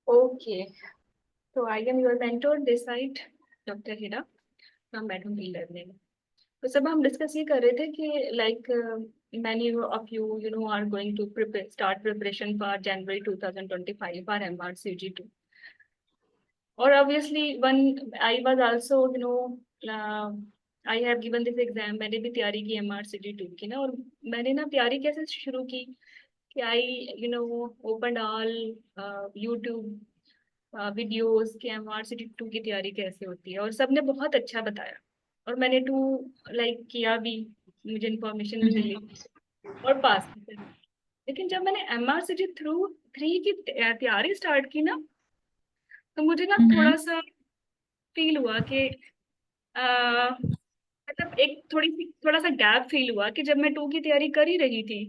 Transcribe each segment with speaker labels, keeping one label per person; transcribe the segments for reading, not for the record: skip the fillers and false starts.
Speaker 1: Okay, तो I am your mentor this side, doctor Hira from madam B learning. तो सब हम डिस्कस ये कर रहे थे कि like many of you know are going to prepare start preparation for January 2025 for MRCG2, or obviously one I was also I have given this exam। मैंने भी तैयारी की MRCG2 की ना, और मैंने ना तैयारी कैसे शुरू की कि I open all YouTube videos के MRCG2 की तैयारी कैसे होती है, और सबने बहुत अच्छा बताया, और मैंने टू लाइक किया भी, मुझे इन्फॉर्मेशन भी मिली और पास भी करी। लेकिन जब मैंने MRCG3 की तैयारी स्टार्ट की ना, तो मुझे ना
Speaker 2: हम्म।
Speaker 1: थोड़ा सा फील हुआ कि मतलब एक थोड़ा सा गैप फील हुआ कि जब मैं टू की तैयारी कर ही रही थी,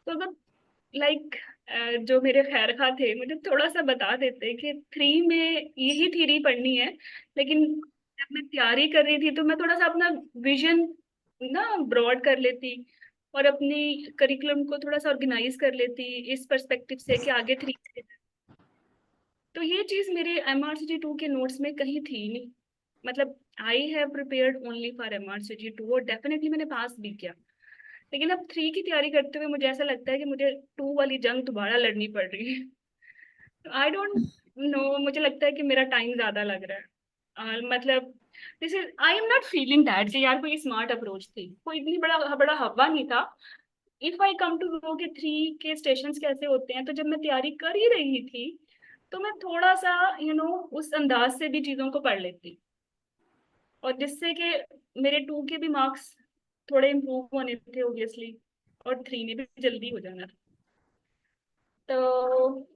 Speaker 1: तो अगर लाइक जो मेरे खैर खा थे मुझे थोड़ा सा बता देते कि थ्री में यही थ्योरी पढ़नी है, लेकिन जब मैं तैयारी कर रही थी तो मैं थोड़ा सा अपना विजन ना ब्रॉड कर लेती, और अपनी करिकुलम को थोड़ा सा ऑर्गेनाइज कर लेती इस पर्सपेक्टिव से कि आगे थ्री। तो ये चीज मेरे MRCG2 के नोट्स में कहीं थी नहीं। मतलब I have prepared only for MRCG2, और डेफिनेटली मैंने पास भी किया, लेकिन अब थ्री की तैयारी करते हुए मुझे ऐसा लगता है कि मुझे टू वाली जंग दोबारा लड़नी पड़ रही है। आई डोंट नो, मुझे लगता है कि मेरा टाइम ज्यादा लग रहा है। मतलब this is I am not feeling that कि यार कोई स्मार्ट अप्रोच थी, कोई इतनी बड़ा बड़ा हवा नहीं था। If I come to know कि थ्री के स्टेशन कैसे होते हैं, तो जब मैं तैयारी कर ही रही थी तो मैं थोड़ा सा उस अंदाज से भी चीजों को पढ़ लेती, और जिससे कि मेरे टू के भी मार्क्स थोड़े इम्प्रूव होने थे ऑब्वियसली, और थ्री ने भी जल्दी हो जाना था। तो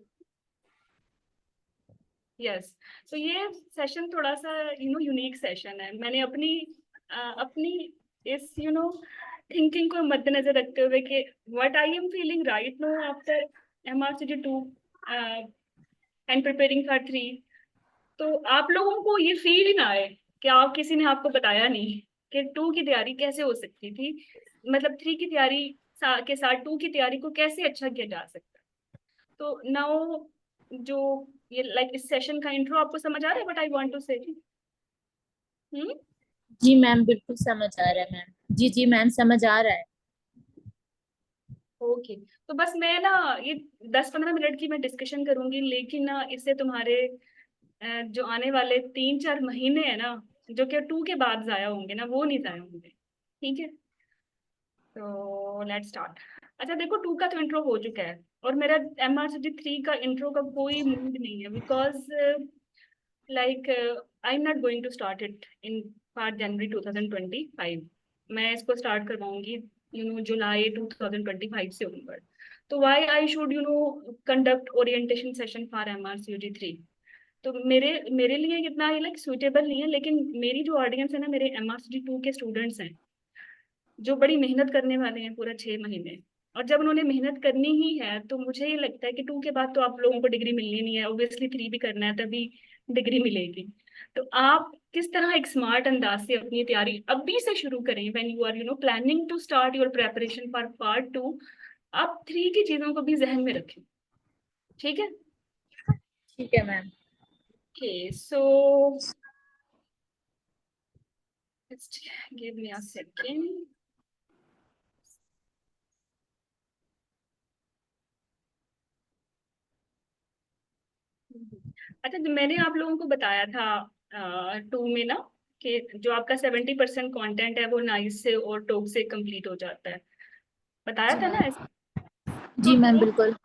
Speaker 1: यस, तो ये सेशन थोड़ा सा यूनिक सेशन है। मैंने अपनी इस थिंकिंग को मद्देनजर रखते हुए कि what I am feeling right know after MRCG2 and preparing for three, तो आप लोगों को ये फील ही ना आए कि आप किसी ने आपको बताया नहीं कि टू की तैयारी कैसे हो सकती थी, मतलब थ्री की तैयारी के साथ टू की तैयारी को कैसे अच्छा किया जा सकता है। तो नाउ जो ये लाइक इस सेशन का इंट्रो आपको समझ आ रहा है बट आई वांट टू से। हम्म।
Speaker 2: जी मैम, बिल्कुल समझ आ रहा है मैम। जी जी मैम, समझ आ रहा है।
Speaker 1: ओके, तो बस मैं ना ये 10-15 मिनट की मैं डिस्कशन करूंगी, लेकिन ना इससे तुम्हारे जो आने वाले 3-4 महीने हैं ना, जो कि टू के बाद जाया होंगे ना, वो नहीं जाया होंगे। ठीक है, तो लेट्स स्टार्ट। अच्छा देखो, टू का तो इंट्रो हो चुका है, और मेरा MRCG3 का इंट्रो का कोई मूड नहीं है, because like I am not going to start it in for January 2025। मैं इसको स्टार्ट करवाऊंगी जुलाई 2025 से onward। तो why I should conduct orientation session for MRCG3? तो मेरे मेरे लिए इतना लाइक सुइटेबल नहीं है, लेकिन मेरी जो ऑडियंस है ना, मेरे MRCG2 के स्टूडेंट्स हैं जो बड़ी मेहनत करने वाले हैं पूरा 6 महीने। और जब उन्होंने मेहनत करनी ही है, तो मुझे ये लगता है कि टू के बाद तो आप लोगों को डिग्री मिलनी नहीं है, ऑब्वियसली थ्री भी करना है तभी डिग्री मिलेगी। तो आप किस तरह एक स्मार्ट अंदाज से अपनी तैयारी अभी से शुरू करें, when you are planning to start your preparation for part two, आप थ्री की चीजों को भी जहन में रखें। ठीक है।
Speaker 2: ठीक है ma'am.
Speaker 1: Okay, so just give me a second। अच्छा, जो मैंने आप लोगों को बताया था टू में ना, कि जो आपका 70% कॉन्टेंट है वो नाइस से और टॉक से कंप्लीट हो जाता है, बताया
Speaker 2: जी
Speaker 1: था ना
Speaker 2: मैम।
Speaker 1: ऐसे। तो
Speaker 2: जी मैम,
Speaker 1: टू
Speaker 2: बिल्कुल।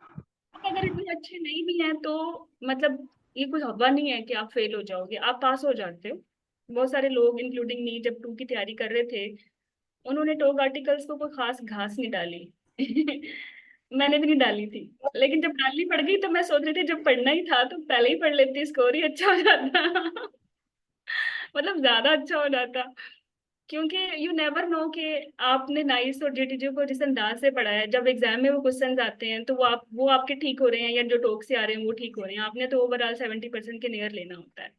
Speaker 1: अगर इतने अच्छे नहीं भी हैं तो मतलब ये कोई हवा नहीं है कि आप फेल हो जाओगे, आप पास हो जाते हो। बहुत सारे लोग इंक्लूडिंग मी जब टू की तैयारी कर रहे थे, उन्होंने टॉक आर्टिकल्स को कोई खास घास नहीं डाली। मैंने भी नहीं डाली थी, लेकिन जब डालनी पड़ गई तो मैं सोच रही थी जब पढ़ना ही था तो पहले ही पढ़ लेती, स्कोर ही अच्छा हो जाता। मतलब ज्यादा अच्छा हो जाता, क्योंकि यू नेवर नो कि आपने नाइस और जेटीजे को जिस अंदाज से पढ़ा है, जब एग्जाम में वो क्वेश्चन आते हैं तो वो आपके ठीक हो रहे हैं या जो टॉक से आ रहे हैं वो ठीक हो रहे हैं। आपने तो ओवरऑल 70% के नियर लेना होता है,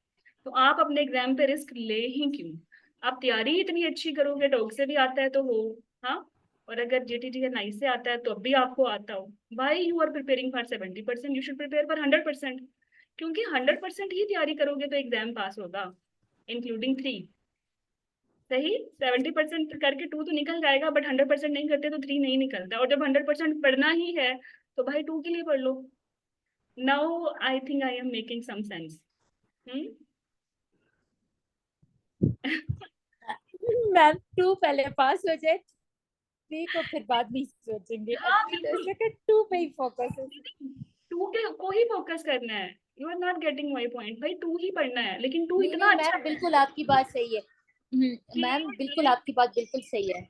Speaker 1: तो आप अपने एग्जाम पे रिस्क ले ही क्यों? आप तैयारी ही इतनी अच्छी करोगे, टॉक से भी आता है तो हो, हाँ, और अगर जेटीजी का नाइस से आता है तो अब भी आपको आता हो, why you are preparing for 70%, you should prepare for 100%। क्योंकि 100% ही तैयारी करोगे तो एग्जाम पास होगा, इंक्लूडिंग थ्री। सही, 70% करके टू तो निकल जाएगा, बट 100% नहीं करते तो थ्री नहीं निकलता। और जब 100% पढ़ना ही है तो भाई टू के लिए पढ़ लो। Now I think I am making some sense. Hmm.
Speaker 2: Ma'am two पहले पास हो जाए, थ्री को फिर बाद में सोचेंगे।
Speaker 1: हाँ
Speaker 2: अभी तो
Speaker 1: बिल्कुल,
Speaker 2: सेकंड टू पे ही फोकस है।
Speaker 1: टू के को ही फोकस करना है। You are not getting my point, भाई टू ही पढ़ना है, लेकिन टू
Speaker 2: नहीं
Speaker 1: इतना
Speaker 2: नहीं
Speaker 1: अच्छा
Speaker 2: मैम,
Speaker 1: है
Speaker 2: बिल्कुल आपकी बात सही है।
Speaker 1: कि
Speaker 2: मैम बिल्कुल आपकी बात बिल्कुल सही है।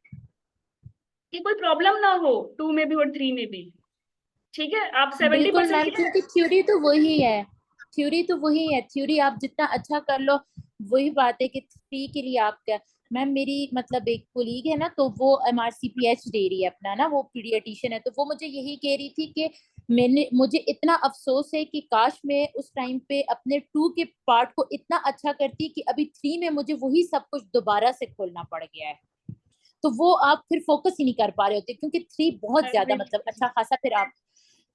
Speaker 1: कोई प्रॉब्लम ना हो टू में भी और थ्री में भी। ठीक है, आप सेवेंटी
Speaker 2: बिल्कुल
Speaker 1: परसेंट
Speaker 2: मैम, क्योंकि थ्योरी तो वही है। थ्योरी तो वही है, थ्योरी आप जितना अच्छा कर लो, वही बात है कि थ्री के लिए आप क्या। मैम मेरी मतलब एक कोलीग है ना, तो वो MRCPH दे रही है अपना ना, वो पीडियाट्रिशियन है, तो वो मुझे यही कह रही थी कि मुझे इतना अफसोस है कि काश मैं उस टाइम पे अपने टू के पार्ट को इतना अच्छा करती कि अभी थ्री में मुझे वही सब कुछ दोबारा से खोलना पड़ गया है। तो वो आप फिर फोकस ही नहीं कर पा रहे होते, क्योंकि थ्री बहुत ज्यादा मतलब अच्छा खासा, फिर आप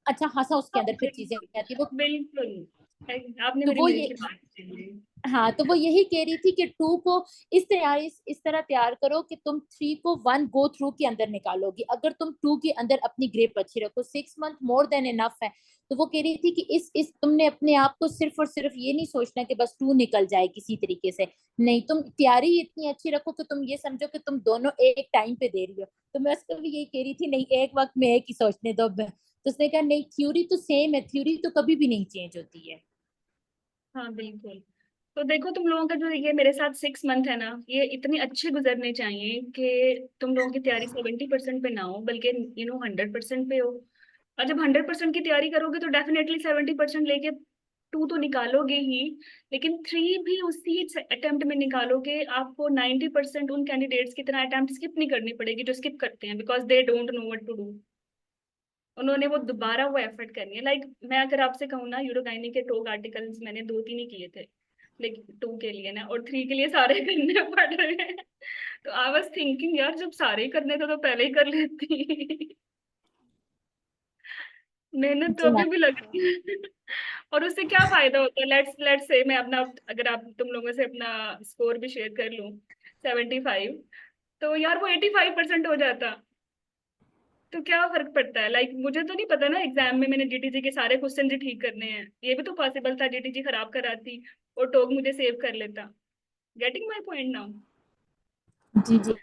Speaker 2: अच्छा खासा उसके अंदर फिर चीजें
Speaker 1: बिल्कुल
Speaker 2: आती है वो।
Speaker 1: बिल्कुल, आपने
Speaker 2: तो
Speaker 1: मेरे
Speaker 2: वो
Speaker 1: दिल
Speaker 2: ये
Speaker 1: की बात छीन ली।
Speaker 2: हाँ, तो वो यही कह रही थी कि टू को इस तरह तैयार करो कि तुम थ्री को वन गो थ्रू के अंदर निकालोगी। अगर तुम टू के अंदर अपनी ग्रिप अच्छी रखो, 6 मंथ मोर देन इनफ है। तो वो कह रही थी कि इस तुमने अपने आप को सिर्फ और सिर्फ ये नहीं सोचना कि बस टू निकल जाए किसी तरीके से। नहीं, तुम तैयारी इतनी अच्छी रखो कि तुम ये समझो कि तुम दोनों एक टाइम पे दे रही हो। तो मैं उसको भी यही कह रही थी, नहीं एक वक्त में एक ही सोचने दो। तो उसने कहा नहीं, थ्योरी तो सेम है, थ्योरी तो कभी भी नहीं चेंज होती है।
Speaker 1: हाँ बिल्कुल। तो देखो तुम लोगों का जो ये मेरे साथ 6 मंथ है ना, ये इतने अच्छे गुजरने चाहिए कि तुम लोगों की तैयारी 70% पे ना हो, बल्कि 100% पे हो। और जब 100% की तैयारी करोगे तो डेफिनेटली 70% लेके टू तो निकालोगे ही, लेकिन थ्री भी उसी अटेम्प्ट में निकालोगे। आपको 90% उन कैंडिडेट्स की तरह अटेम्प्ट स्किप नहीं करनी पड़ेगी जो स्किप करते हैं, because they don't know what to do. उन्होंने वो दोबारा वो एफर्ट करनी है। लाइक मैं अगर आपसे कहूँ ना, यूरोगाइनी के टॉक आर्टिकल्स मैंने 2-3 ही किए थे, लेकिन टू के लिए ना, और थ्री के लिए सारे करने पड़ रहे हैं। तो आई वाज थिंकिंग यार, जब सारे ही करने थे तो पहले ही कर लेती। मेहनत तो
Speaker 2: जी
Speaker 1: अभी
Speaker 2: मैम।
Speaker 1: भी लगती है। और उससे क्या फायदा होता है? लेट्स लेट्स से मैं अपना, अगर आप तुम लोगों से अपना स्कोर भी शेयर कर लूं, 75, तो यार वो 85% हो जाता। तो क्या फर्क पड़ता है? लाइक मुझे तो नहीं पता ना एग्जाम में मैंने जीटीजी के सारे क्वेश्चन ही ठीक करने हैं। ये भी तो पॉसिबल था जीटीजी खराब कराती और टोग मुझे सेव कर लेता। Getting my point now?
Speaker 2: जी जी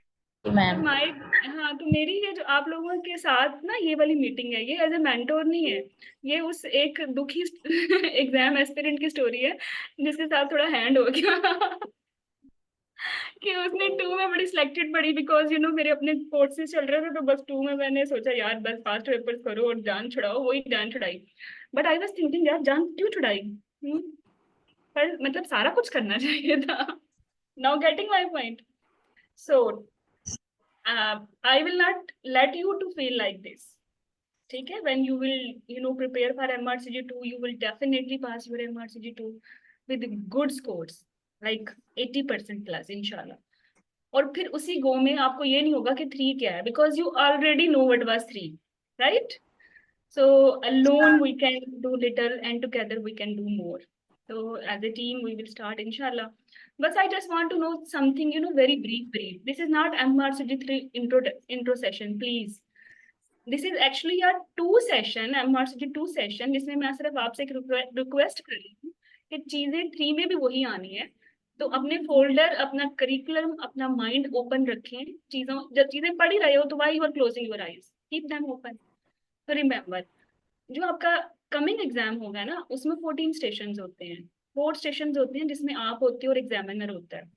Speaker 1: तो
Speaker 2: मैम।
Speaker 1: माई, हाँ, तो मेरी ये जो आप लोगों के साथ ना ये वाली मीटिंग है, ये एज ए मेंटोर नहीं है। ये उस एक दुखी एग्जाम एस्पिरेंट की स्टोरी है जिसके साथ थोड़ा हैंड हो गया। कि उसने टू में बड़ी सिलेक्टेड पड़ी, बिकॉज मेरे अपने कोर्सेज चल रहे थे, तो बस टू में मैंने सोचा यार बस फास्ट पेपर्स करो और जान छुड़ाओ, वही जान छुड़ाई। बट आई वाज थिंकिंग यार जान क्यों छुड़ाई? पर मतलब सारा कुछ करना चाहिए था। Now getting my point. So I will not let you to feel like this. ठीक है, when you will prepare for MRCG2, you will definitely pass your MRCG2 with good scores, like 80% plus इंशाल्लाह। और फिर उसी गो में आपको ये नहीं होगा कि थ्री क्या है, because you already know what was three, right? So alone we can do little and together we can do more. So as a team we will start inshallah. But I just want to know something, very brief. This is not MRCG3 intro session, please. This is actually यार to session, एमआरसीजी to session, जिसमें मैं सिर्फ आपसे एक request कर रही हूँ कि चीजें थ्री में भी वही आनी है। तो अपने फोल्डर, अपना करिकुलम, अपना माइंड ओपन रखें। चीजों, जब चीजें पढ़ ही रहे हो तो why you are closing your eyes, keep them open. तो रिमेम्बर, जो आपका कमिंग एग्जाम होगा ना, उसमें 14 स्टेशन होते हैं। 4 स्टेशन होते हैं जिसमें आप होते हो और एग्जामिनर होता है।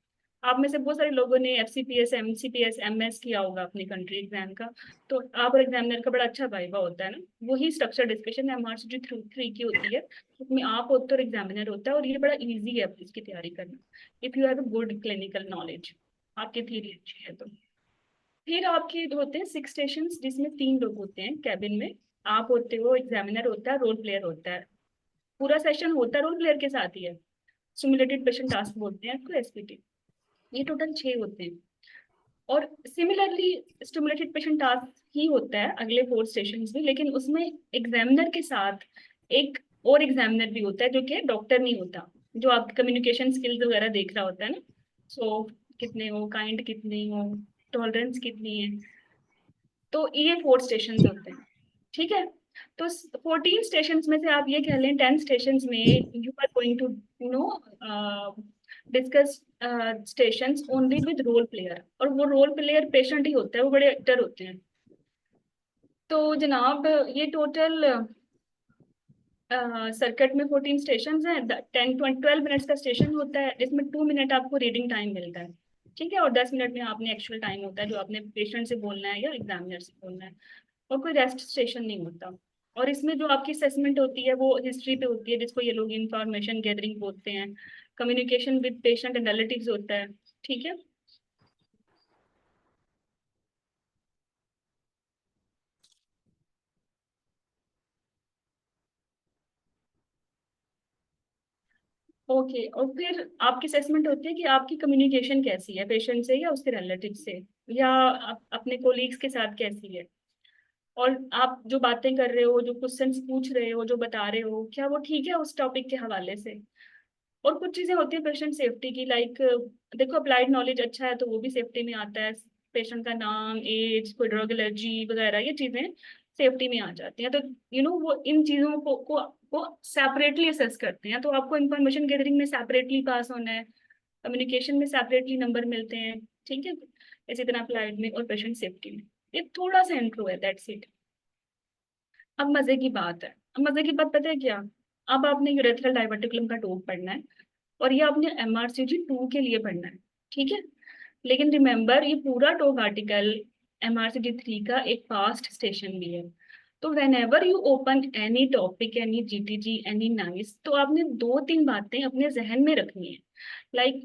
Speaker 1: आप में से बहुत सारे लोगों ने FCPS, MCPS, MS किया होगा अपनी कंट्री एग्जाम का। तो आप और एग्जामिनर का बड़ा अच्छा वाइवा होता है ना। वही स्ट्रक्चर डिस्कशन MRCG थ्री की होती है। उसमें आप होते हो और एग्जामिनर होता है, और ये बड़ा इजी है इसकी तैयारी करना, if you have a good clinical knowledge, आपकी थ्योरी अच्छी है तो। फिर आपके होते हैं 6 स्टेशन, जिसमें 3 लोग होते हैं कैबिन में। आप होते हो, एग्जामिनर होता है, रोल प्लेयर होता है। पूरा सेशन होता है रोल प्लेयर के साथ ही है। सिमुलेटेड पेशेंट टास्क बोलते हैं इसको, SPT। ये टोटल 6 होते हैं। और सिमिलरली स्टिमुलेटेड पेशेंट टास्क ही होता है अगले 4 स्टेशन में, लेकिन उसमें एग्जामिनर के साथ एक और एग्जामिनर भी होता है जो कि डॉक्टर नहीं होता, जो आपकी कम्युनिकेशन स्किल्स वगैरह देख रहा होता है ना, सो कितने हो, काइंड कितनी हो, टॉलरेंस कितनी है। तो ये 4 स्टेशन होते हैं, ठीक है। तो 14 स्टेशन में से आप ये कह लें 10 स्टेशन में you are going to you know discuss station only with role player, और वो रोल प्लेयर पेशेंट ही होता है, वो बड़े एक्टर होते हैं। तो जनाब ये टोटल सर्किट में 14 स्टेशन हैं, 10-12 मिनट्स का स्टेशन होता है, जिसमें 2 मिनट आपको रीडिंग टाइम मिलता है, ठीक है, और 10 मिनट में आपने एक्चुअल टाइम होता है जो आपने पेशेंट से बोलना है या एग्जामिनर से बोलना है, और कोई रेस्ट स्टेशन नहीं होता। और इसमें जो आपकी असेसमेंट होती है वो हिस्ट्री पे होती है, जिसको ये लोग इंफॉर्मेशन गैदरिंग बोलते हैं, communication with patient and relatives होता है, ठीक है। ओके, और फिर आपकी असेसमेंट होती है कि आपकी कम्युनिकेशन कैसी है पेशेंट से या उसके रिलेटिव से, या अपने कोलीग्स के साथ कैसी है, और आप जो बातें कर रहे हो, जो क्वेश्चंस पूछ रहे हो, जो बता रहे हो, क्या वो ठीक है उस टॉपिक के हवाले से। और कुछ चीजें होती है पेशेंट सेफ्टी की, लाइक देखो अप्लाइड नॉलेज अच्छा है तो वो भी सेफ्टी में आता है, पेशेंट का नाम, एज, कोई ड्रग एलर्जी वगैरह, ये चीजें सेफ्टी में आ जाती हैं। तो वो इन चीजों को सेपरेटली असेस करते हैं, तो आपको इंफॉर्मेशन गैदरिंग में सेपरेटली पास होना है, कम्युनिकेशन में सेपरेटली नंबर मिलते हैं, ठीक है, इसी तरह अप्लाइड में और पेशेंट सेफ्टी में। ये थोड़ा सा इंट्रो है, दैट्स इट। अब मजे की बात है, अब मजे की बात पता है क्या, अब आपने यूरेथ्रल डाइवर्टिकुलम का टॉप पढ़ना है, और ये आपने MRCG 2 के लिए पढ़ना है, ठीक है। लेकिन रिमेंबर ये पूरा टॉप आर्टिकल MRCG 3 का एक पास्ट स्टेशन भी है। तो when ever you open any topic, any GTG, any nice, तो आपने 2-3 बातें अपने जहन में रखनी है, लाइक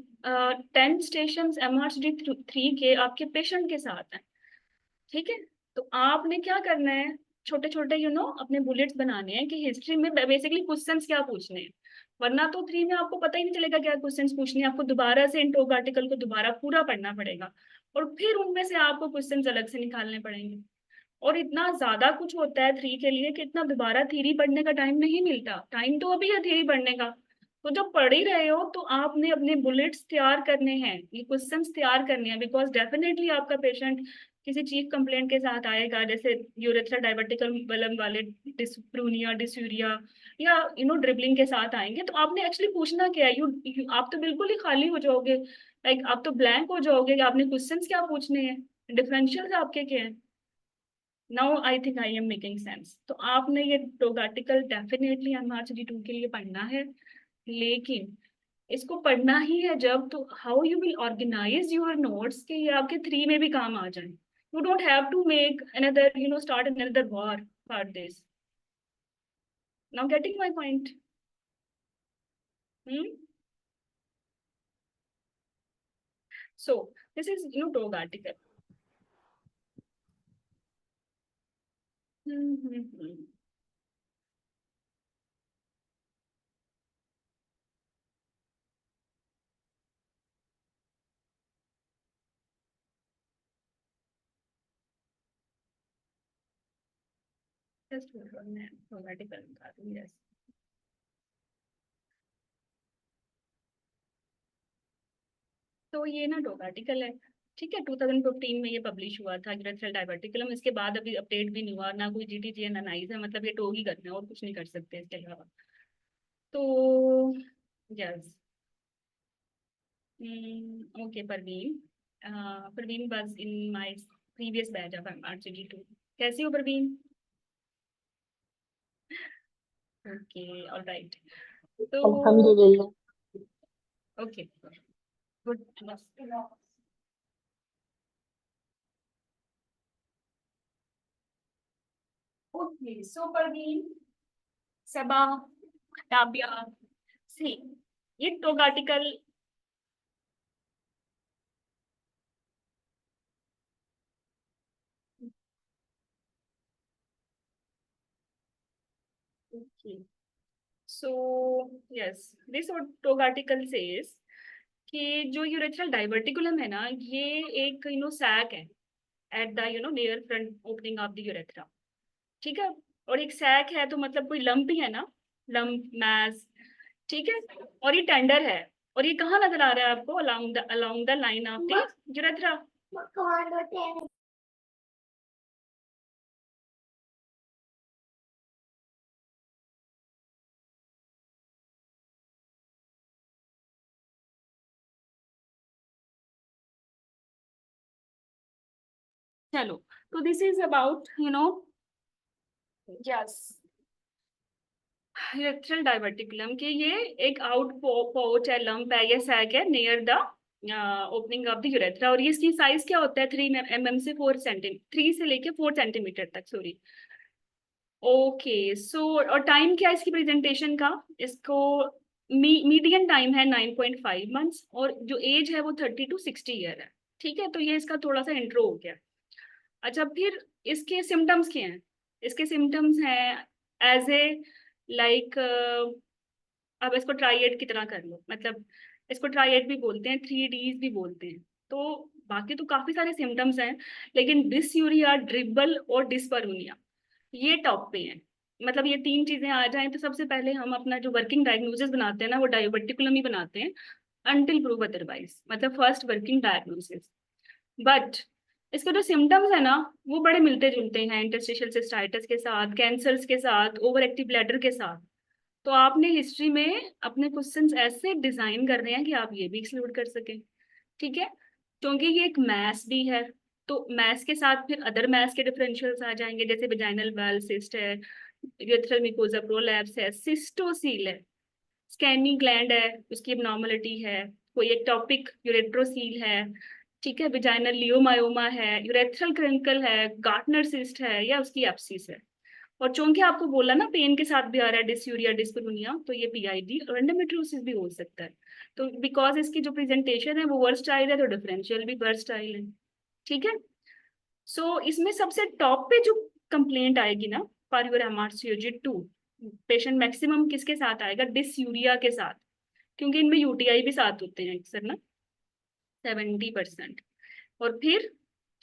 Speaker 1: 10 स्टेशन MRCG 3 के आपके पेशेंट के साथ हैं, ठीक है। तो आपने क्या करना है, छोटे छोटे अपने बुलेट्स बनाने हैं कि हिस्ट्री में बेसिकली क्वेश्चंस क्या पूछने हैं, वरना तो 3 में आपको पता ही नहीं चलेगा क्या क्वेश्चंस पूछने हैं, आपको दोबारा से इन टॉप आर्टिकल को दोबारा पूरा पढ़ना पड़ेगा, और फिर उनमें से आपको क्वेश्चंस अलग से निकालने पड़ेंगे। और इतना ज्यादा कुछ होता है 3 के लिए कि इतना दोबारा थ्योरी पढ़ने का टाइम नहीं मिलता, टाइम तो अभी है थ्योरी पढ़ने का। तो जब पढ़ ही रहे हो तो आपने अपने बुलेट्स तैयार करने हैं, ये क्वेश्चंस तैयार करने हैं, बिकॉज डेफिनेटली आपका पेशेंट किसी चीफ कंप्लेंट के साथ आएगा, जैसे यूरेथ्रा डाइवर्टिकल बलम वाले, डिस्प्रूनिया, डिस्यूरिया, या ड्रिबलिंग के साथ आएंगे, तो आपने एक्चुअली पूछना क्या है, आप तो बिल्कुल ही खाली हो जाओगे, लाइक आप तो ब्लैंक हो जाओगे कि आपने क्वेश्चंस क्या पूछने हैं, डिफरेंशियल आपके क्या है। Now I think I am making sense. तो आपने ये टॉप आर्टिकल डेफिनेटली MRCG 2 के लिए पढ़ना है, लेकिन इसको पढ़ना ही है जब, तो how you will organise your notes कि ये आपके 3 में भी काम आ जाए। You don't have to make another start another war for this. Now getting my point. Hmm. So this is top article. Hmm. Just मैं टॉप आर्टिकल बता दूंगी, yes। तो ये ना टॉप आर्टिकल है, ठीक है, 2015 में ये पब्लिश हुआ था, यूरेथ्रल डाइवर्टिकुलम। इसके बाद अभी अपडेट भी नहीं हुआ, ना कोई GTG है ना नाइस है, मतलब ये टॉप ही करना है और कुछ नहीं कर सकते इसके अलावा। तो yes, okay Parveen, Parveen was in my previous batch of MRCG 2। कैसी हो परवीन? Okay, alright. तो
Speaker 3: अल्हम्दुलिल्लाह।
Speaker 1: Okay, good. Okay, so Parveen, Saba, Tabia, see, ये top article. Okay, so yes, this top article says कि जो यूरेथ्रल डाइवर्टिकुलम है ना, ये एक सैक है at the near front opening of the urethra, ठीक है। और एक सैक है तो मतलब कोई लंप ही है ना, लंप मैस, ठीक है। और ये टेंडर है, और ये कहाँ नजर आ रहा है आपको? Along the line of the urethra. चलो, तो this is about yes urethral diverticulum के ये एक आउट पोच है, लंप है या सैक है near the opening of the urethra. और ये इसकी साइज क्या होता है? 3 mm से 4 सेंटीमीटर, 3 से लेके 4 सेंटीमीटर तक, सॉरी। ओके, सो और टाइम क्या है इसकी प्रेजेंटेशन का? इसको मीडियन टाइम है 9.5 मंथ्स, और जो एज है वो 30 to 60 ईयर है। ठीक है, तो ये इसका थोड़ा सा इंट्रो हो गया। अच्छा, फिर इसके सिम्टम्स क्या हैं? इसके सिम्टम्स हैं एज ए लाइक, अब इसको ट्राइएड की तरह कर लो, मतलब इसको ट्राइएड भी बोलते हैं, 3Ds भी बोलते हैं। तो बाकी तो काफी सारे सिम्टम्स हैं, लेकिन डिसयूरिया, ड्रिबल और डिस्परूनिया ये टॉप पे हैं। मतलब ये तीन चीजें आ जाएं तो सबसे पहले हम अपना जो वर्किंग डायग्नोसिस बनाते हैं ना, वो डायवर्टिकुलम ही बनाते हैं, अनटिल प्रूव अदरवाइज, मतलब फर्स्ट वर्किंग डायग्नोसिस। बट इसके जो सिम्टम्स है ना, वो बड़े मिलते जुलते हैं इंटरस्टिशियल सिस्टाइटिस के साथ, कैंसर्स के साथ, ओवर एक्टिव ब्लैडर के साथ। तो आपने हिस्ट्री में अपने क्वेश्चंस ऐसे डिजाइन कर रहे हैं कि आप ये भी एक्सक्लूड कर सकें, ठीक है। क्योंकि ये एक मैस भी है, तो मैस के साथ फिर अदर मैस के डिफरेंशियल्स आ जाएंगे, जैसे वेजाइनल वॉल सिस्ट है, यूरेथ्रल म्यूकोसा प्रोलैप्स है, सिस्टोसील है, स्कैनी ग्लैंड है, उसकी एबनॉर्मलिटी है, कोई एक्टोपिक यूरेट्रोसील है, ठीक है, वेजाइनल लियोमायोमा है, यूरेथ्रल क्रिंकल है, गार्टनर सिस्ट है, या उसकी एप्सिस है। और चूंकि आपको बोला ना पेन के साथ भी आ रहा है डिस्यूरिया, डिस्परूनिया, तो ये पीआईडी और एंडोमेट्रियोसिस भी हो सकता है। तो बिकॉज इसकी जो प्रेजेंटेशन है वो वर्सटाइल है, तो डिफरेंशियल भी वर्सटाइल है, ठीक है। सो इसमें सबसे टॉप पे जो कंप्लेंट आएगी ना for your MRCOG 2, patient maximum किसके साथ आएगा? डिसयूरिया के साथ, क्योंकि इनमें यूटीआई भी साथ होते हैं अक्सर ना, 70%। और फिर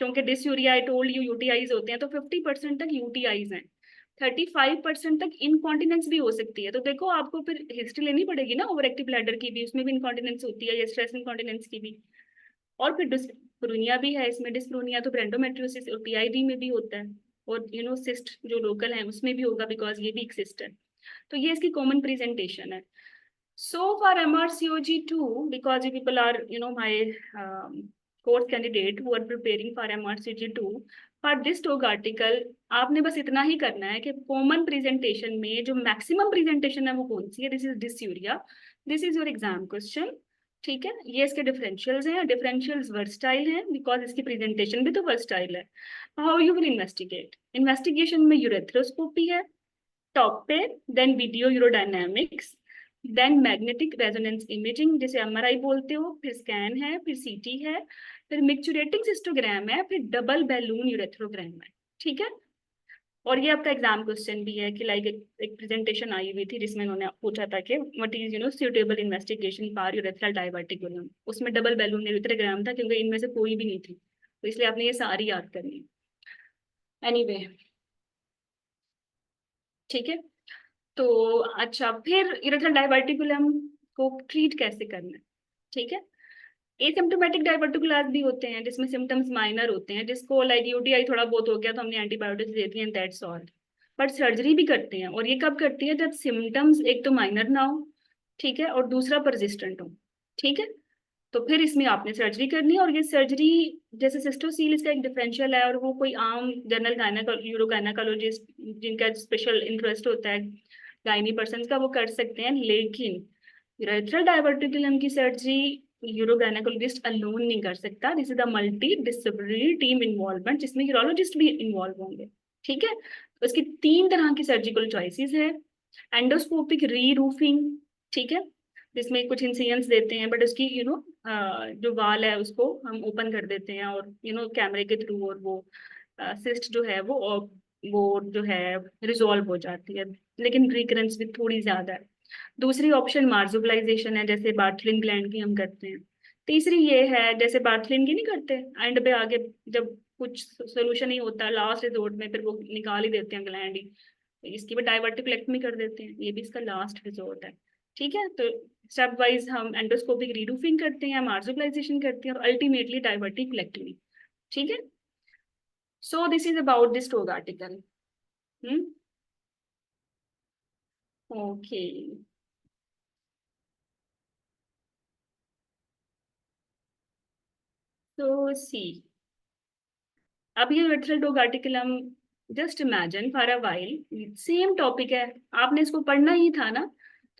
Speaker 1: क्योंकि dysuria I told you UTIs होते हैं, तो 50% तक यूटीआईज हैं, 35% तक इनकॉन्टिनेंस भी हो सकती है। तो देखो आपको फिर हिस्ट्री लेनी पड़ेगी ना ओवर एक्टिव ब्लैडर की भी, उसमें भी इनकॉन्टिनेंस होती है, या स्ट्रेस इनकॉन्टिनेंस की भी। और फिर डिस्प्रोनिया भी है इसमें, डिस्प्रोनिया तो ब्रेंडोमेट्रियोसिस और पीआईडी में भी होता है, और सिस्ट जो लोकल है उसमें भी होगा, बिकॉज ये भी एक सिस्ट है। तो ये इसकी कॉमन प्रेजेंटेशन है। So for MRCOG 2, because you people are, my course candidate who are preparing for MRCOG 2, for this talk article, आपने बस इतना ही करना है कि कॉमन प्रेजेंटेशन में जो मैक्सिमम प्रेजेंटेशन है वो कौन सी है? This is dysuria, this is your exam question, ठीक है। ये इसके डिफरेंशियल्स हैं, डिफरेंशियल्स वर्सटाइल हैं, बिकॉज इसकी प्रेजेंटेशन भी तो वर्सटाइल है। How you will investigate? Investigation में यूरेथ्रोस्कोपी है टॉप पे, then video urodynamics, then magnetic resonance imaging जिसे एमआरआई बोलते हो, फिर स्कैन है, फिर सीटी है, फिर मिक्चुरेटिंग सिस्टोग्राम है, फिर डबल बैलून यूरेथ्रोग्राम है, ठीक है। और ये आपका एग्जाम क्वेश्चन भी है कि लाइक एक प्रेजेंटेशन आई हुई थी जिसमें उन्होंने पूछा था कि what is suitable investigation for urethral diverticulum, उसमें डबल बैलून यूरेथ्रोग्राम था, क्योंकि इनमें से कोई भी नहीं थी, तो इसलिए आपने ये सारी याद करनी है। एनीवे, ठीक है। तो अच्छा, फिर इरेथ्रल डाइवर्टिकुलम को ट्रीट कैसे करना है, ठीक है। एसिम्प्टोमेटिक डाइवर्टिकुलर भी होते हैं जिसमें सिम्टम्स माइनर होते हैं, जिसको लाइक यूटीआई थोड़ा बहुत हो गया तो हमने एंटीबायोटिक्स दे दी हैं, दैट्स ऑल। बट सर्जरी भी करते हैं, और ये कब करती है? जब सिम्टम्स एक तो माइनर ना हो, ठीक है, और दूसरा परसिस्टेंट हो, ठीक है। तो फिर इसमें आपने सर्जरी करनी है, और ये सर्जरी जैसे सिस्टोसील इसका एक डिफरेंशियल है, और वो कोई आम जनरल यूरोगायनाकोलॉजिस्ट जिनका स्पेशल इंटरेस्ट होता है गायनी पर्सन का, वो कर सकते हैं। लेकिन यूरेथ्रल डाइवर्टिकुलम की सर्जरी यूरोगायनाकोलॉजिस्ट अलोन नहीं कर सकता, this is the multi disciplinary team involvement, जिसमें यूरोलॉजिस्ट भी इन्वॉल्व होंगे, ठीक है। तो इसकी 3 तरह की सर्जिकल चॉइसेस है। एंडोस्कोपिक री रूफिंग, ठीक है, जिसमें कुछ इंसिजन्स देते हैं, बट उसकी जो वाल है उसको हम ओपन कर देते हैं, और कैमरे के थ्रू, और वो सिस्ट जो है वो जो है रिजॉल्व हो जाती है, लेकिन रिकरेंस भी थोड़ी ज्यादा है। दूसरी ऑप्शन मार्जुबलाइजेशन है, जैसे बार्थलिन ग्लैंड की हम करते हैं। तीसरी ये है जैसे बार्थलिन की नहीं करते, एंड पे आगे जब कुछ सोल्यूशन नहीं होता लास्ट रिजोर्ट में, फिर वो निकाल ही देते हैं ग्लैंड ही, इसकी भी डाइवर्टिकुलेक्टमी कर देते हैं, ये भी इसका लास्ट रिजोर्ट है। ठीक है, तो स्टेप वाइज हम एंडोस्कोपिक रीरूफिंग करते हैं, मार्जिनलाइजेशन करते हैं, और अल्टीमेटली डाइवर्टिकुलेक्टमी। ठीक है, so this is about this top article. Okay, तो सी, अब ये वेट्रल डॉग आर्टिकल हम just imagine for a while, same topic है, आपने इसको पढ़ना ही था ना।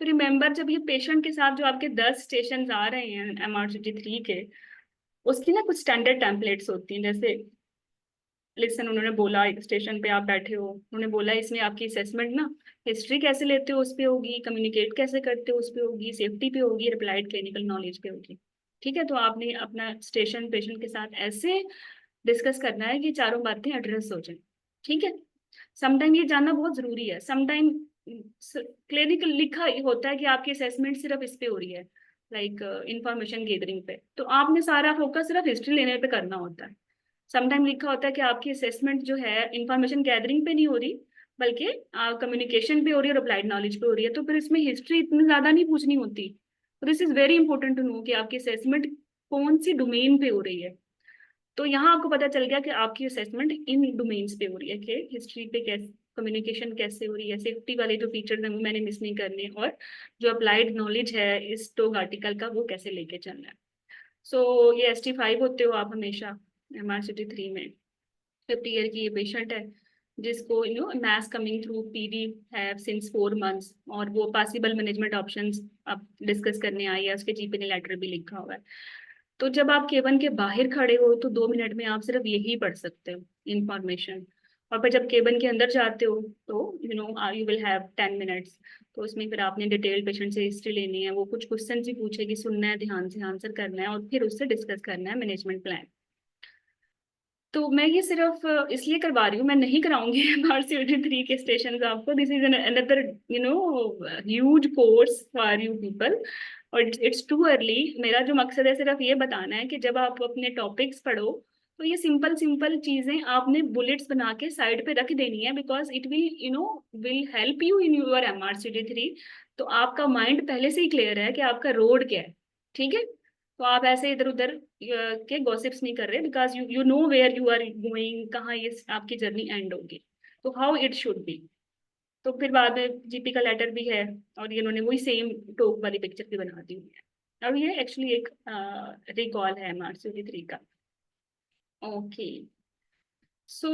Speaker 1: तो रिमेम्बर, जब ये पेशेंट के साथ जो आपके 10 स्टेशन आ रहे हैं MRCT3 के, उसकी ना कुछ स्टैंडर्ड टेम्पलेट्स होती हैं। जैसे लिसन, उन्होंने बोला एक स्टेशन पे आप बैठे हो, उन्होंने बोला इसमें आपकी असेसमेंट ना हिस्ट्री कैसे लेते हो उस पे होगी, कम्युनिकेट कैसे करते हो उस पे होगी, सेफ्टी पे होगी, अप्लाइड क्लिनिकल नॉलेज पे होगी। ठीक है, तो आपने अपना स्टेशन पेशेंट के साथ ऐसे डिस्कस करना है कि चारों बातें एड्रेस हो जाए। ठीक है, समटाइम ये जानना बहुत जरूरी है। समटाइम क्लिनिकल लिखा होता है कि आपकी असेसमेंट सिर्फ इस पे हो रही है, लाइक इंफॉर्मेशन गेदरिंग पे, तो आपने सारा फोकस सिर्फ हिस्ट्री लेने पे करना होता है। समटाइम लिखा होता है कि आपकी असेसमेंट जो है इंफॉर्मेशन गैदरिंग पे नहीं हो रही, बल्कि कम्युनिकेशन पे हो रही है और अप्लाइड नॉलेज पे हो रही है, तो फिर इसमें हिस्ट्री इतनी ज्यादा नहीं पूछनी होती। तो this is very important to know कि आपकी असेसमेंट कौन सी डोमेन पे हो रही है। तो यहाँ आपको पता चल गया कि आपकी असेसमेंट इन डोमेन्स पे हो रही है, कि हिस्ट्री पे कैसे, कम्युनिकेशन कैसे हो रही है, सेफ्टी वाले जो फीचर्स हैं वो मैंने मिस नहीं करने, और जो अप्लाइड नॉलेज है इस टॉग आर्टिकल का वो कैसे लेके चलना है। सो ये ST5 होते हो आप हमेशा MRCT3 में। 50 ईयर की ये पेशेंट है जिसको मैस कमिंग थ्रू PD है सिंस 4 मंथ्स, और वो पॉसिबल मैनेजमेंट ऑप्शंस आप डिस्कस करने आई है, उसके GP ने लेटर भी लिखा हुआ है। तो जब आप केबन के बाहर खड़े हो तो 2 मिनट में आप सिर्फ यही पढ़ सकते हो इंफॉर्मेशन, और फिर जब केबन के अंदर जाते हो तो यू विल हैव 10 मिनट्स। तो उसमें फिर आपने डिटेल पेशेंट से हिस्ट्री लेनी है, वो कुछ क्वेश्चन भी पूछेगी, सुनना है, ध्यान से आंसर करना है, और फिर उससे डिस्कस करना है मैनेजमेंट प्लान। तो मैं ये सिर्फ इसलिए करवा रही हूँ, मैं नहीं कराऊंगी MRCT3 के स्टेशन आपको। This is another huge course for you people, और इट्स टू अर्ली। मेरा जो मकसद है सिर्फ ये बताना है कि जब आप अपने टॉपिक्स पढ़ो तो ये सिंपल सिंपल चीजें आपने बुलेट्स बना के साइड पे रख देनी है, because it will will help you in your MRCT3। तो आपका माइंड पहले से ही क्लियर है कि आपका रोड क्या है। ठीक है, तो आप ऐसे इधर उधर के गॉसिप्स नहीं कर रहे, because you know where you are going, कहाँ ये आपकी जर्नी एंड होगी, तो हाउ इट शुड बी। तो फिर बाद में GP का लेटर भी है, और ये इन्होंने वही सेम टोक वाली पिक्चर भी बना दी हुई है। अब ये एक्चुअली एक रिकॉल है MRCT3 का। Okay, so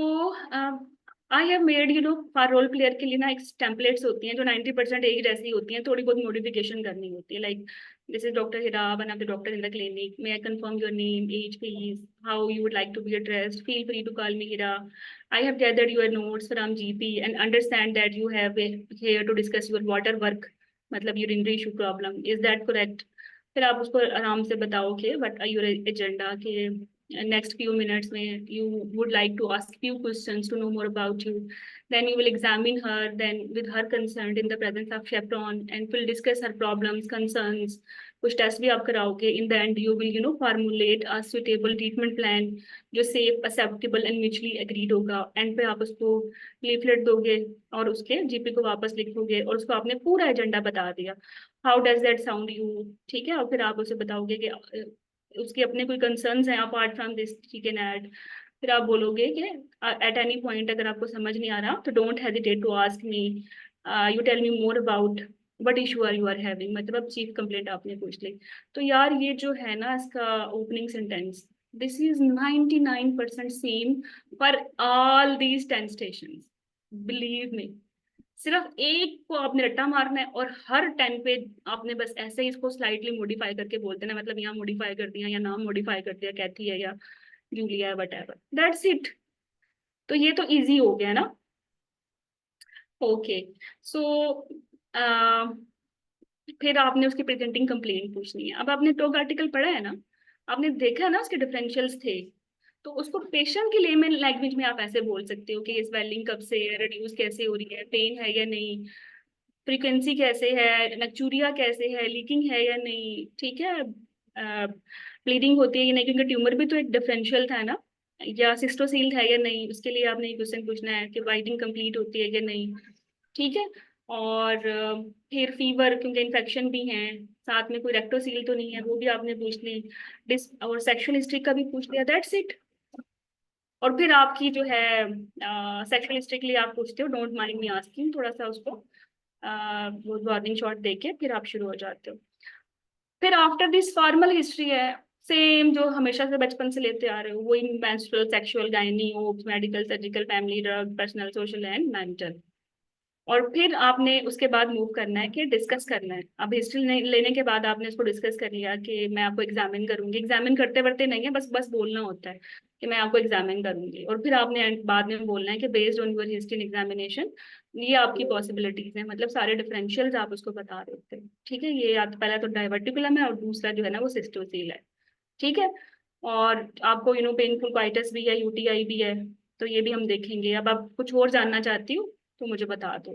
Speaker 1: I have made for role player के लिए ना एक टेम्पलेट्स होती हैं जो 90% एक जैसी होती हैं, थोड़ी बहुत मॉडिफिकेशन करनी होती है। Like this is doctor Hira, one of the doctor in the clinic, may I confirm your name, age, please, how you would like to be addressed, feel free to call me Hira. I have gathered your notes from GP and understand that you have here to discuss your water work, मतलब urinary issue problem, is that correct? फिर आप उसको आराम से बताओ कि what are your agenda, के next few minutes में you would like to ask few questions to know more about you. Then you will examine her, then with her consent in the presence of chaperone, and will discuss her problems, concerns. कुछ test भी आप कराओगे. In the end you will formulate a suitable treatment plan जो safe, acceptable and mutually agreed होगा. And पे आप उसको leaflet दोगे और उसके GP को वापस लिखोगे, और उसको आपने पूरा एजेंडा बता दिया. How does that sound you? ठीक है, और फिर आप उसे बताओगे कि उसके अपने कोई कंसर्न्स हैं अपार्ट फ्रॉम दिस, ठीक है ऐड. फिर आप बोलोगे कि एट एनी पॉइंट अगर आपको समझ नहीं आ रहा तो don't hesitate to ask me, you tell me more about what issue are you are having, मतलब चीफ कंप्लेंट आपने पूछ ली. तो यार ये जो है ना इसका opening sentence, this is 99% same for all these 10 station, believe me. सिर्फ एक को आपने रट्टा मारना है, और हर 10 पे आपने बस ऐसे ही इसको स्लाइटली मॉडिफाई करके बोल देना, मतलब यहाँ मॉडिफाई कर दिया या नाम मॉडिफाई कर दिया, कैथी है या जूलिया है, वट एवर, दैट्स इट. तो ये तो इजी हो गया ना. ओके, सो फिर आपने उसकी प्रेजेंटिंग कंप्लेंट पूछनी है. अब आपने टॉक आर्टिकल पढ़ा है ना, आपने देखा है ना उसके डिफरेंशियल्स थे, तो उसको पेशेंट के लेमन लैंग्वेज में आप ऐसे बोल सकते हो कि ये स्वेलिंग कब से है, रिड्यूस कैसे हो रही है, पेन है या नहीं, फ्रीक्वेंसी कैसे है, नक्चूरिया कैसे है, लीकिंग है या नहीं, ठीक है, ब्लीडिंग होती है या नहीं, क्योंकि ट्यूमर भी तो एक डिफरेंशियल था ना, या सिस्टोसील है या नहीं, उसके लिए आपने क्वेश्चन पूछना है कि वाइडिंग कंप्लीट होती है या नहीं. ठीक है। और फिर फीवर, क्योंकि इन्फेक्शन भी है, साथ में कोई रेक्टोसील तो नहीं है, वो भी आपने पूछ ली। डिस और सेक्शुअल हिस्ट्री का भी पूछ लिया, दैट्स इट। और फिर आपकी जो है सेक्शुअल हिस्ट्री के लिए आप पूछते हो, डोंट माइंड मी आस्किंग, थोड़ा सा उसको वो वार्निंग शॉट देके फिर आप शुरू हो जाते हो। फिर आफ्टर दिस फॉर्मल हिस्ट्री है, सेम जो हमेशा से बचपन से लेते आ रहे हो, वही menstrual, sexual, gynae, obs, medical, surgical, family, drug, personal, social and mental. और फिर आपने उसके बाद मूव करना है कि डिस्कस करना है। अब हिस्ट्री लेने के बाद आपने इसको डिस्कस कर लिया कि मैं आपको एग्जामिन करूंगी, एग्जामिन करते बढ़ते नहीं है, बस बस बोलना होता है कि मैं आपको एग्जामिन करूंगी। और फिर आपने बाद में बोलना है कि based on your history examination ये आपकी पॉसिबिलिटीज है, मतलब सारे डिफरेंशियल्स आप उसको बता रहे होते हैं। ठीक है, ये या तो पहला तो डाइवर्टिकुलम है और दूसरा जो है ना वो सिस्टोसील है। ठीक है। और आपको पेनफुल क्वाइटस भी है, यूटीआई भी है, तो ये भी हम देखेंगे। अब आप कुछ और जानना चाहती हो तो मुझे बता दो।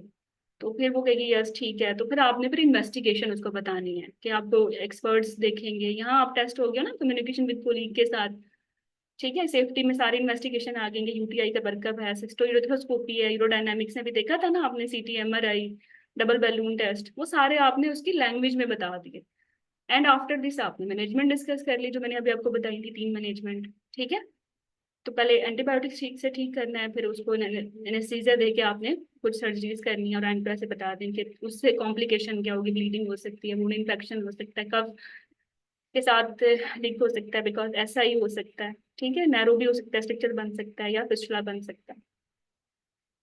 Speaker 1: तो फिर वो कहेगी यस ठीक है, तो फिर आपने फिर इन्वेस्टिगेशन उसको बतानी है कि आपको एक्सपर्ट्स देखेंगे। यहाँ आप टेस्ट हो गया ना कम्युनिकेशन विद कोलीग के साथ। ठीक है, सेफ्टी में सारी इन्वेस्टिगेशन आ गएंगे, यूटीआई का वर्कअप है, सिस्टोयूरोथ्रोस्कोपी है, यूरोडायनामिक्स में भी देखा था ना आपने, सीटी, एमआरआई, डबल बैलून टेस्ट, वो सारे आपने उसकी लैंग्वेज में बता दिए। एंड आफ्टर दिस आपने मैनेजमेंट डिस्कस कर ली, जो मैंने अभी आपको बताई थी, 3 मैनेजमेंट। ठीक है। तो पहले एंटीबायोटिक्स ठीक से ठीक करना है, फिर उसको एनेस्थीसिया दे के आपने कुछ सर्जरीज करनी है, और एंड से बता दें कि उससे कॉम्प्लिकेशन क्या होगी, ब्लीडिंग हो सकती है, वुंड इन्फेक्शन हो सकता है, कफ के साथ लीक हो सकता है, बिकॉज ऐसा ही हो सकता है। ठीक है, नैरो भी हो सकता है, स्ट्रक्चर बन सकता है, या फिस्टुला बन सकता है।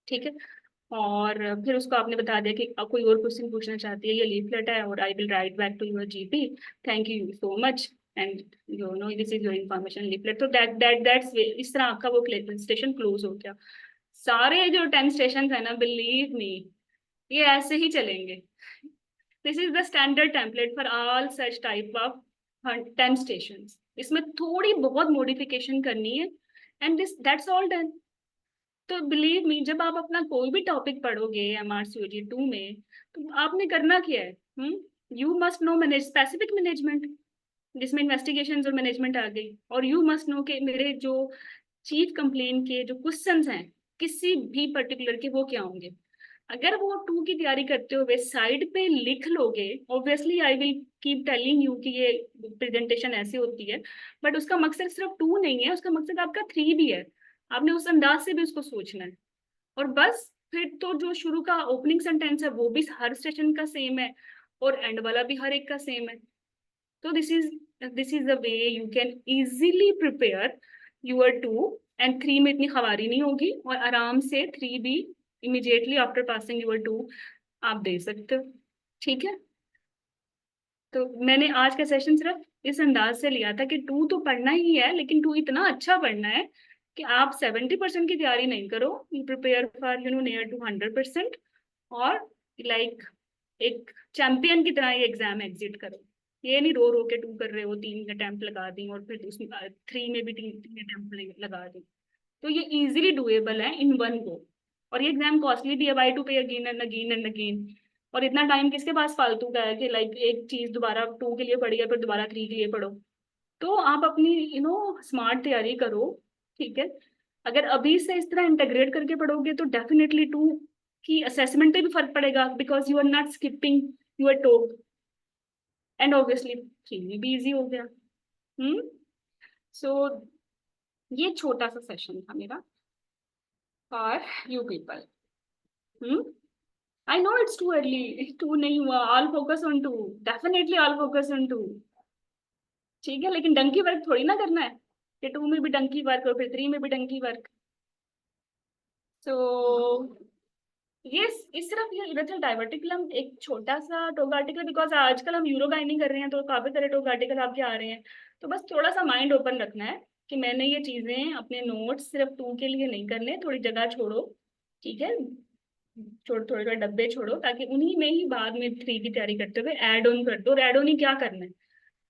Speaker 1: ठीक है। और फिर उसको आपने बता दिया कि कोई और क्वेश्चन पूछना चाहती है, ये लीफलेट है और I will write back to your GP, thank you so much and you know this is your information leaflet. तो दैट्स इस तरह आपका वो स्टेशन क्लोज हो गया। सारे जो 10 स्टेशन है ना, बिलीव मी, ये ऐसे ही चलेंगे। This is the standard template for all such type of 10 station. इसमें थोड़ी बहुत मॉडिफिकेशन करनी है, and this that's all done. तो बिलीव मी, जब आप अपना कोई भी टॉपिक पढ़ोगे MRCOG 2 में, तो आपने करना क्या है, you must know manage specific management, जिसमें इन्वेस्टिगेशन और मैनेजमेंट आ गई। और यू मस्ट नो के मेरे जो चीफ कंप्लेन के जो क्वेश्चंस हैं किसी भी पर्टिकुलर के, वो क्या होंगे। अगर वो 2 की तैयारी करते हुए साइड पे लिख लोगे, obviously I will keep telling you कि ये प्रेजेंटेशन ऐसी होती है, बट उसका मकसद सिर्फ 2 नहीं है, उसका मकसद आपका 3 भी है। आपने उस अंदाज से भी उसको सोचना है। और बस फिर तो जो शुरू का ओपनिंग सेंटेंस है वो भी हर स्टेशन का सेम है, और एंड वाला भी हर एक का सेम है। तो this is the way you can easily prepare your 2। And 3 में इतनी खवारी नहीं होगी, और आराम से 3 भी इमीडिएटली आफ्टर पासिंग यूर 2 आप दे सकते हो। ठीक है। तो मैंने आज का सेशन सिर्फ इस अंदाज से लिया था कि 2 तो पढ़ना ही है, लेकिन 2 इतना अच्छा पढ़ना है कि आप 70% की तैयारी नहीं करो, you prepare for near to 100%। और लाइक एक चैंपियन की तरह ये एग्जाम एग्जिट करो। ये नहीं रो रो के 2 कर रहे हो, 3 अटेम्प्ट लगा दी, और फिर उसमें 3 में भी 3 अटेम्प्ट लगा दी। तो ये इजीली डुएबल है इन वन गो। और ये एग्जाम कॉस्टली भी है, वाई टू पे again and again and again. और इतना टाइम किसके पास फालतू का है कि लाइक एक चीज दोबारा 2 के लिए पढ़ी है, फिर दोबारा 3 के लिए पढ़ो। तो आप अपनी स्मार्ट तैयारी करो। ठीक है। अगर अभी से इस तरह इंटीग्रेट करके पढ़ोगे तो डेफिनेटली 2 की असेसमेंट पे भी फर्क पड़ेगा, because you are not skipping your top. And obviously 3 में भी इजी हो गया। सो ये छोटा सा सेशन था मेरा for you people. Hmm I know it's too early, 2 नहीं हुआ, all focus on 2, definitely all focus on 2। ठीक है, लेकिन डंकी वर्क थोड़ी ना करना है कि 2 में भी डंकी वर्क और फिर 3 में भी डंकी वर्क। तो ये इस तरफ ये इरेथ्रल डाइवर्टिकुलम एक छोटा सा टोग आर्टिकल, बिकॉज आजकल हम यूरो गाइनिंग कर रहे हैं तो काफी सारे टोग आर्टिकल आपके आ रहे हैं। तो बस थोड़ा सा माइंड ओपन रखना है कि मैंने ये चीजें अपने नोट्स सिर्फ 2 के लिए नहीं करने, थोड़ी जगह छोड़ो। ठीक है, छोड़ थोड़े थोड़े डब्बे छोड़ो, ताकि उन्हीं में ही बाद में 3 की तैयारी करते हुए ऐड ऑन कर दो। और ऐड ऑन ही क्या करना है,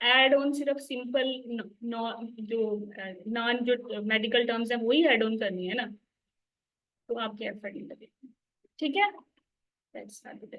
Speaker 1: ऐड ऑन सिर्फ सिंपल जो नॉन जो मेडिकल टर्म्स है वही ऐड ऑन करनी है ना, तो आपके एफर्ट नहीं लगे। ठीक है, लेट्स स्टार्ट।